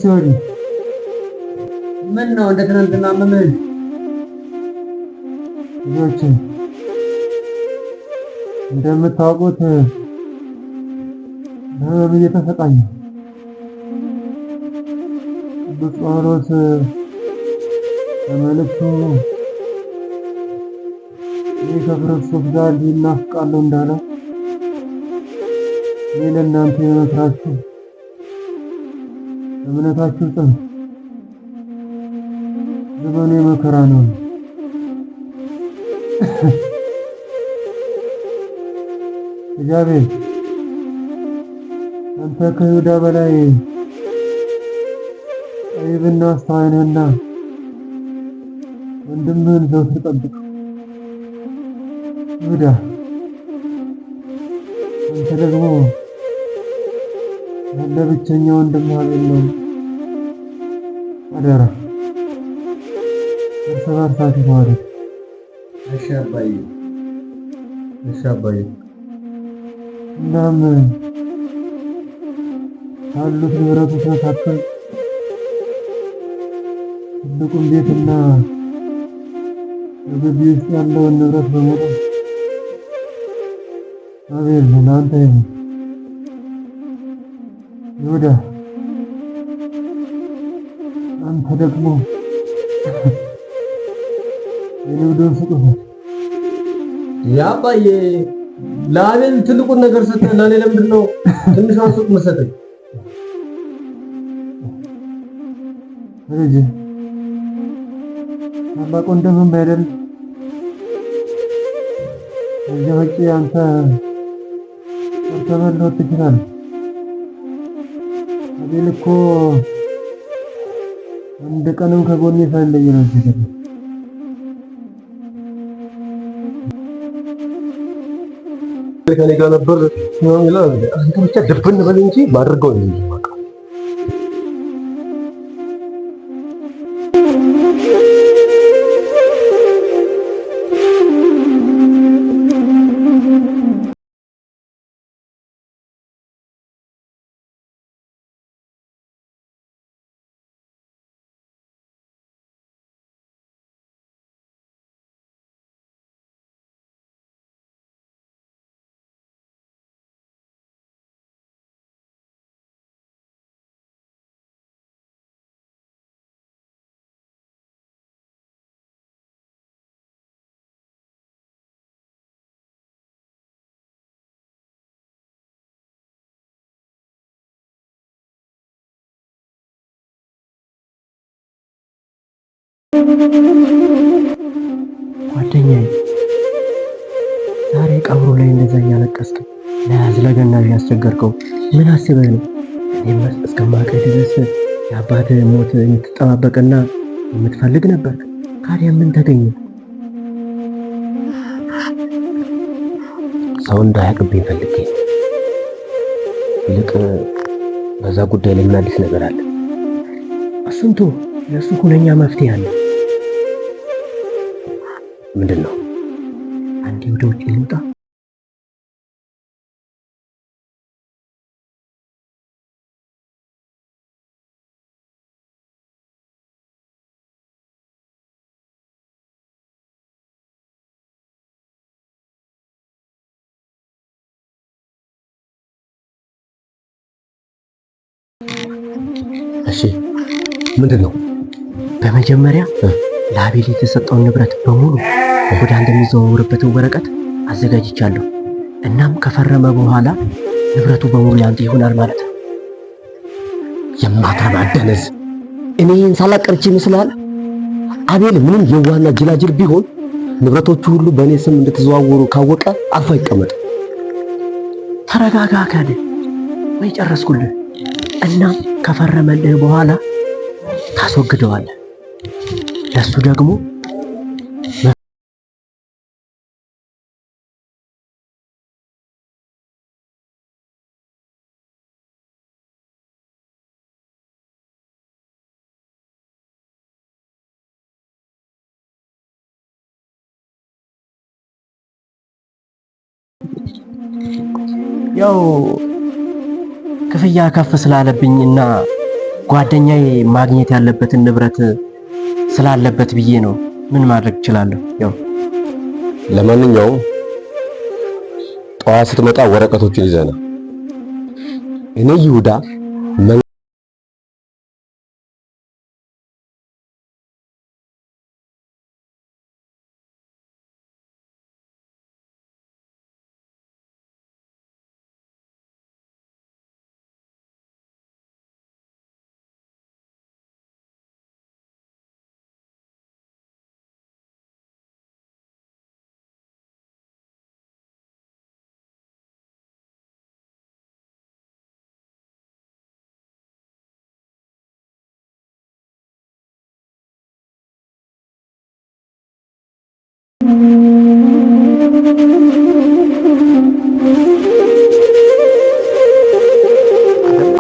ሶሪ ምን ነው እንደ ትናንትና ምን ልጆች እንደምታውቁት በህመም እየተሰቃየ ቅዱስ ጳውሎስ በመልእክቱ እኔ ከክርስቶስ ጋር ሊናፍቃለሁ እንዳለ እኔ ለእናንተ የምመክራችሁ እምነታችሁ ጽኑ። ዘመኑ የመከራ ነው። እግዚአብሔር አንተ ከይሁዳ በላይ ጠቢብና አስተዋይ ነህና ወንድምህን ዘወትር ጠብቅ። ይሁዳ አንተ ደግሞ ያለ ብቸኛ ወንድምህ አቤል ነው። አደራ እርስ በርሳችሁ ተዋደዱ። እሺ አባዬ። እናም ካሉት ንብረቶች መካከል ትልቁን ቤትና በግቢ ውስጥ ያለውን ንብረት በሙሉ አቤል ለአንተ ይሁን። ይሁዳ አንተ ደግሞ የንግዱን ስጦታ ያባዬ ለአቤል ትልቁን ነገር ሰጠህ፣ ለኔ ለምንድን ነው ትንሿን ሱቅ መሰጠኝ? ልጅ ታላቅ ወንድምህ አይደል? ከዚህ ውጪ አንተ መለወጥ ትችላለህ። አቤል እኮ አንድ ቀንም ከጎኔ ሳይለይ ነው ሲገኝ ከኔ ጋር ነበር ነው ይላል። አንተ ብቻ ድብን በል እንጂ ማድረገው ነው እንጂ በቃ ጓደኛዬ ዛሬ ቀብሩ ላይ እንደዛ እያለቀስክ ለያዝ ለገናዥ ያስቸገርከው ምን አስበህ ነው? እኔም እስከማውቅህ ድረስ የአባትህ ሞት የምትጠባበቅና የምትፈልግ ነበር። ካዲያ ምን ተገኘ? ሰው እንዳያውቅብኝ ፈልጌ። ይልቅ በዛ ጉዳይ ላይ ምን አዲስ ነገር አለ? እሱን ተው፣ ለእሱ ሁነኛ መፍትሄ አለ። ምንድን ነው? አንዴ ወደ ውጭ ልውጣ። እሺ ምንድን ነው? በመጀመሪያ ለአቤል የተሰጠውን ንብረት በሙሉ ወደ አንተ የሚዘዋወርበትን ወረቀት አዘጋጅቻለሁ። እናም ከፈረመ በኋላ ንብረቱ በሙሉ ያንተ ይሆናል ማለት ነው። የማትረባ ደነዝ! እኔ ይህን ሳላቀርች ይመስላል? አቤል ምንም የዋና ጅላጅል ቢሆን ንብረቶቹ ሁሉ በእኔ ስም እንደተዘዋወሩ ካወቀ አርፎ አይቀመጥም። ተረጋጋ ካለ ወይ ጨረስኩልህ። እናም ከፈረመልህ በኋላ ታስወግደዋለህ። ለሱ ደግሞ ያው ክፍያ ከፍ ስላለብኝና ጓደኛዬ ማግኘት ያለበትን ንብረት ስላለበት ብዬ ነው። ምን ማድረግ እችላለሁ? ያው ለማንኛውም ጠዋት ስትመጣ ወረቀቶችን ይዘና እኔ ይሁዳ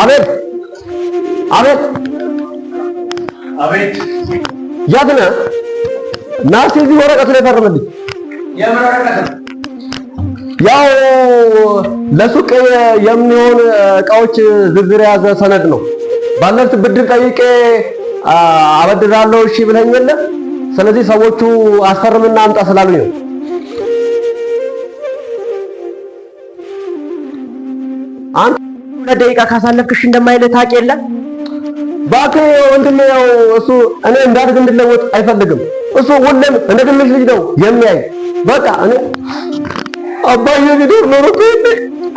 አቤት አቤት አቤት ያት ነህ? ና እስኪ እዚህ ወረቀቱ ላይ ፈርምልኝ። የምን ወረቀት ነው? ያው ለሱቅ የሚሆን እቃዎች ዝርዝር የያዘ ሰነድ ነው። ባለፈት ብድር ጠይቄ አበድራለሁ እሺ ብለኸኝ የለ? ስለዚህ ሰዎቹ አስፈርምና አምጣ ስላሉኝ ነው። አንተ ሁለት ደቂቃ ካሳለፍክሽ እንደማይልህ ታውቅ የለ? እባክህ ወንድሜ፣ ያው እሱ እኔ እንዳድግ እንድለወጥ አይፈልግም። እሱ ሁሌም እንደ ትንሽ ልጅ ነው የሚያይ። በቃ እኔ አባዬ ቢኖር ኖሮ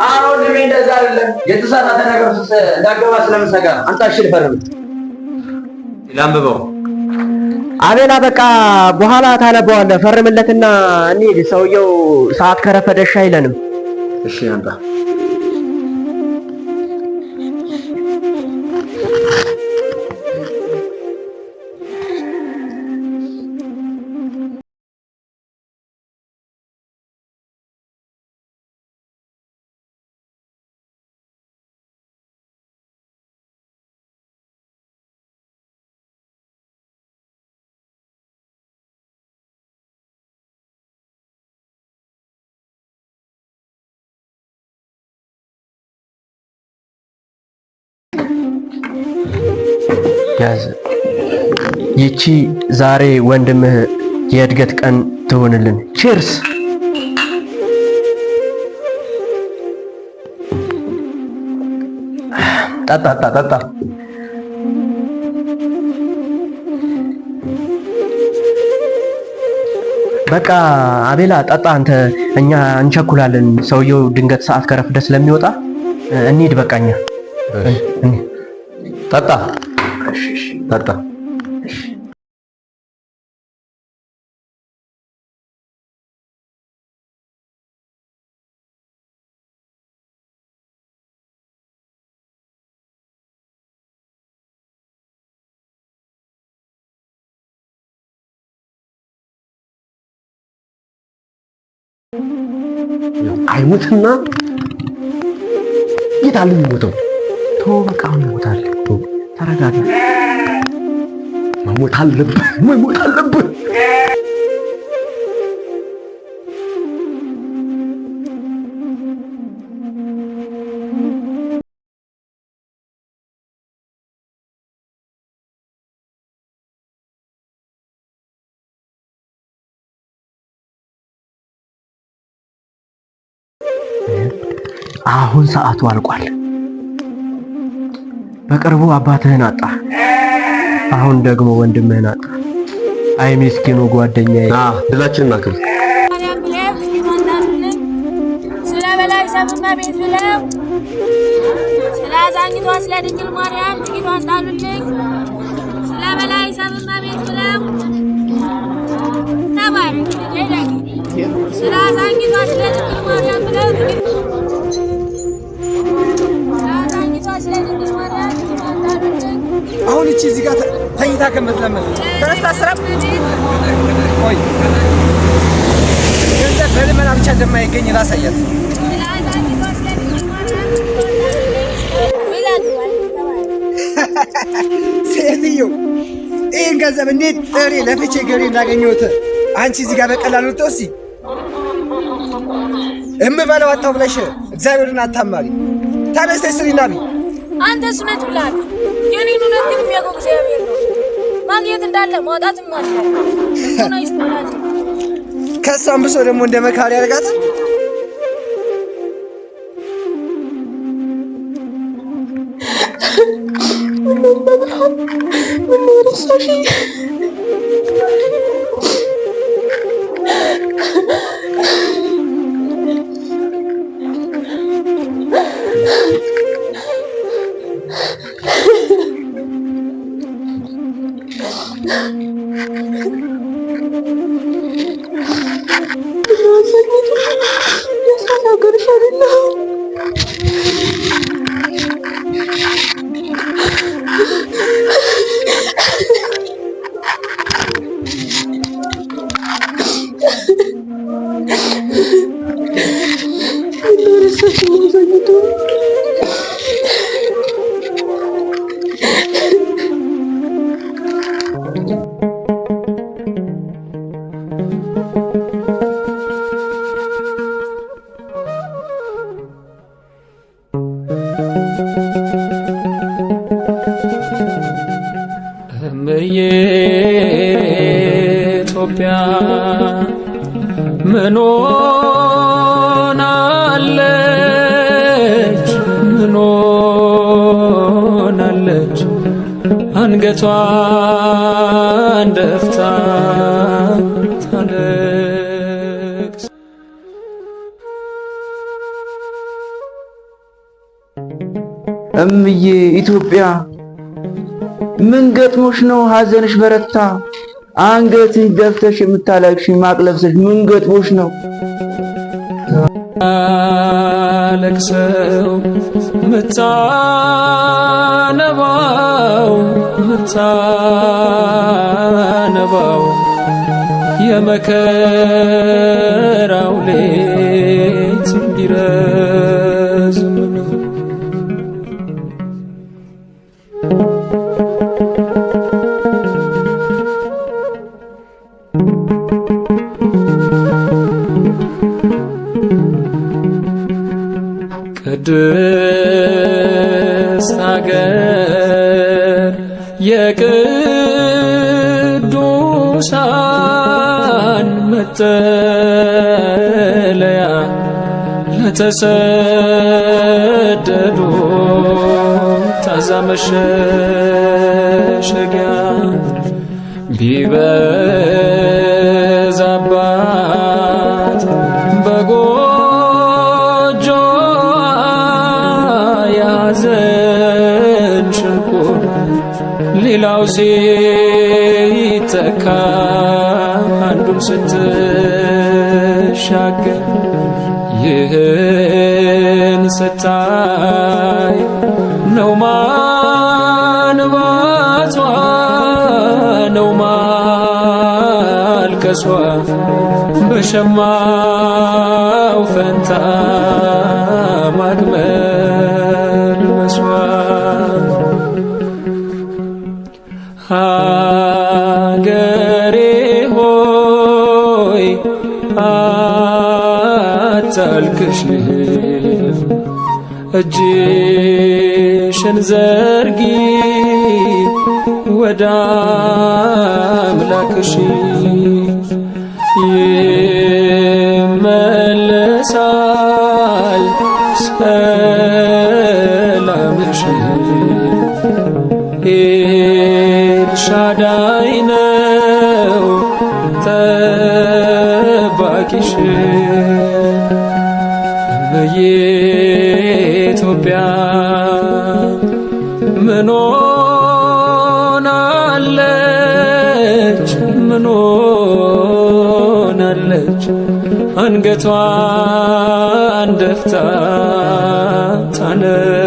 አሁን ለምን እንደዛ አይደለም። የተሳሳተ ነገር እንዳገባ ስለምሰጋ አንተ እሺ ልፈርም ላምበው። አቤላ በቃ በኋላ ታነበዋለህ። ፈርምለትና እንሂድ። ሰውየው ሰዓት ከረፈደ እሺ አይለንም። እሺ አንተ ያዝ። ይቺ ዛሬ ወንድምህ የእድገት ቀን ትሆንልን። ቺርስ። ጠጣ ጠጣ ጠጣ። በቃ አቤላ ጠጣ አንተ። እኛ እንቸኩላለን። ሰውየው ድንገት ሰዓት ከረፈደ ስለሚወጣ እንሂድ። በቃኛ ጠጣ ጠጣ። አይሙትና የታለ የሚሞተው? ቶ በቃ አሁን ይሞታል። ተረጋጋ። መሞት አለብህ፣ መሞት አለብህ። አሁን ሰዓቱ አልቋል። በቅርቡ አባትህን አጣ። አሁን ደግሞ ወንድምህን አጣ። አይ ምስኪኑ ጓደኛዬ። ድላችንን አክብር። ስለ በላይ ሰብማ ቤት ብለው ስለ አዛኝቷ ስለ ድንግል ማርያም ጥቂቷን ጣሉልኝ። ስለ በላይ ሰብማ ቤት ብለው ተባረክ ይደግ ስለ አዛኝቷ ስለ ድንግል ማርያም ብለው አሁን እቺ እዚህ ጋር ተኝታ ከምትለምን ተነስታ ስራም ቆይ ገንዘብ በልመና ብቻ እንደማይገኝ ላሳያት። ሴትዮ ይህን ገንዘብ እንዴት ጥሬ ለፍቼ ገሬ እንዳገኘሁት አንቺ እዚህ ጋር በቀላሉ ልትወስጂ እምበለው አጣሁ ብለሽ እግዚአብሔርን አታማሪ። ተነስተሽ ስሪና ቢ አንተስ እውነት ብለሃል። የኔን እውነት ግን የሚያውቀው እግዚአብሔር ነው። ማግኘት እንዳለ ማውጣትም አለ። ሆነ ይስተላል። ከሷም ብሶ ደግሞ እንደ መካሪ ያርጋታል። ኢትዮጵያ ምን ሆናለች ምን ሆናለች አንገቷን ደፍታ ታለቅስ። እምዬ ኢትዮጵያ ምን ገጥሞሽ ነው ሐዘንሽ በረታ? አንገትሽ ደፍተሽ የምታለቅሽ ማቅ ለብሰሽ ምን ገጥሞሽ ነው? አለቅሰው ምታነባው የመከራው ሌት እንዲረዝም ነው። ቅድስት አገር የቅዱሳን መጠለያ ለተሰደዱ ታዛ መሸሸጊያ ቢበዛባት በጎጆ ያዘን ሽንቁር ሌላው ሲተካ አንዱም ስትሻገር ይህን ስታይ ነው ማንባቷ ነው ማልቀሷ በሸማው ፈንታ ማግመልመሷ። ሀገሬ ሆይ አታልቅሽ እጅሽን ዘርጊ ወደ አምላክሽ ይመለሳል ሰላምሽ ኤልሻዳይ ነው ጠባቂሽ። እምዬ ኢትዮጵያ ምን ሆናለች ምን ሆናለች አንገቷን ደፍታ ታነባለች።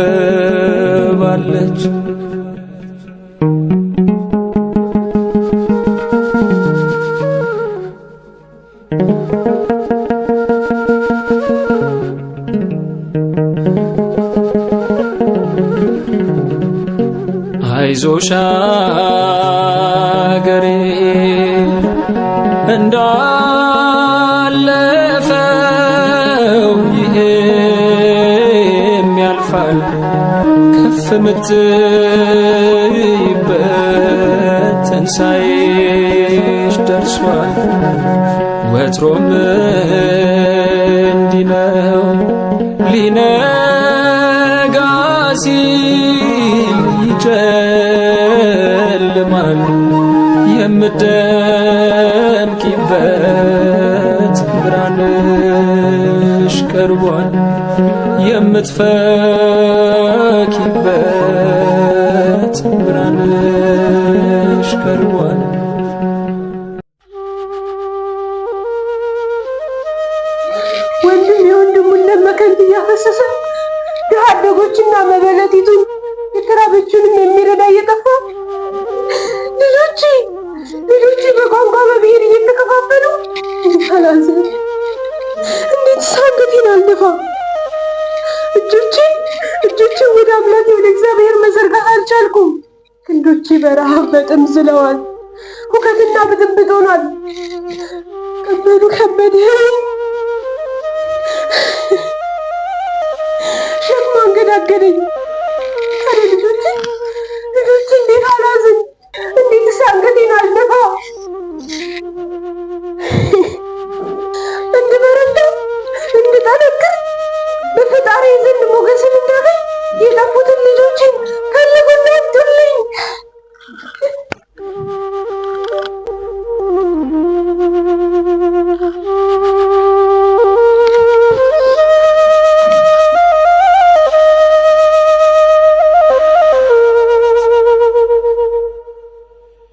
አይዞሽ አገሬ እንዳለፈው ይሄም ያልፋል ከፍ ምትይበት ትንሣኤሽ ደርሷል። ወትሮም እንዲህ ነው ሊነጋ ሲል ይጨልማል። የምትደምቂበት ብርሃንሽ ቀርቧል። የምትፈኪበት ብርሃንሽ ቀርቧል። ወንድም የወንድሙን ደም ከንቱ እያፈሰሰ ድሃ አደጎችና መበለቲቱን የተራበችውንም የሚረዳ እየጠፋ ልጆቼ በቋንቋ በብሔር እየተከፋፈሉ አላዘን። እንዴት አንገቴን አልደፋ? እጆቼ ወደ አምላኬ ወደ እግዚአብሔር መዘርጋት አልቻልኩም። ክንዶቼ በረሃብ በጥም ዝለዋል። ሁከትና ብጥብጥ ሆኗል። ከበደ ሸክሙ አንገዳገደኝ።